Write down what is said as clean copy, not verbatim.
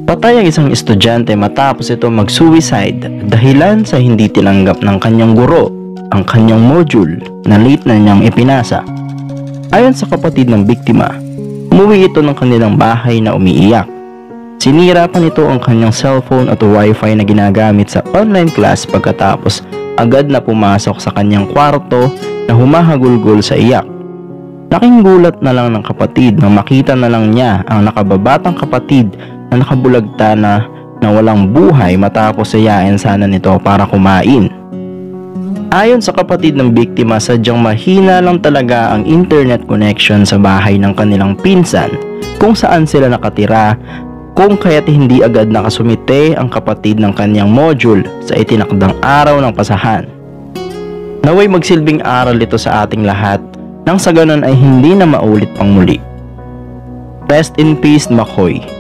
Patay ang isang estudyante matapos ito mag-suicide dahilan sa hindi tinanggap ng kanyang guro ang kanyang module na late na niyang ipinasa. Ayon sa kapatid ng biktima, umuwi ito ng kanilang bahay na umiiyak. Sinira pa nito ang kanyang cellphone at wifi na ginagamit sa online class pagkatapos agad na pumasok sa kanyang kwarto na humahagulgol sa iyak. Laking gulat na lang ng kapatid nang makita na lang niya ang nakababatang kapatid na nakabulagta na walang buhay matapos sayain sana nito para kumain. Ayon sa kapatid ng biktima, sadyang mahina lang talaga ang internet connection sa bahay ng kanilang pinsan kung saan sila nakatira, kung kaya't hindi agad nakasumite ang kapatid ng kanyang module sa itinakdang araw ng pasahan. Naway magsilbing aral ito sa ating lahat nang sa ganon ay hindi na maulit pang muli. Rest in peace, McCoy.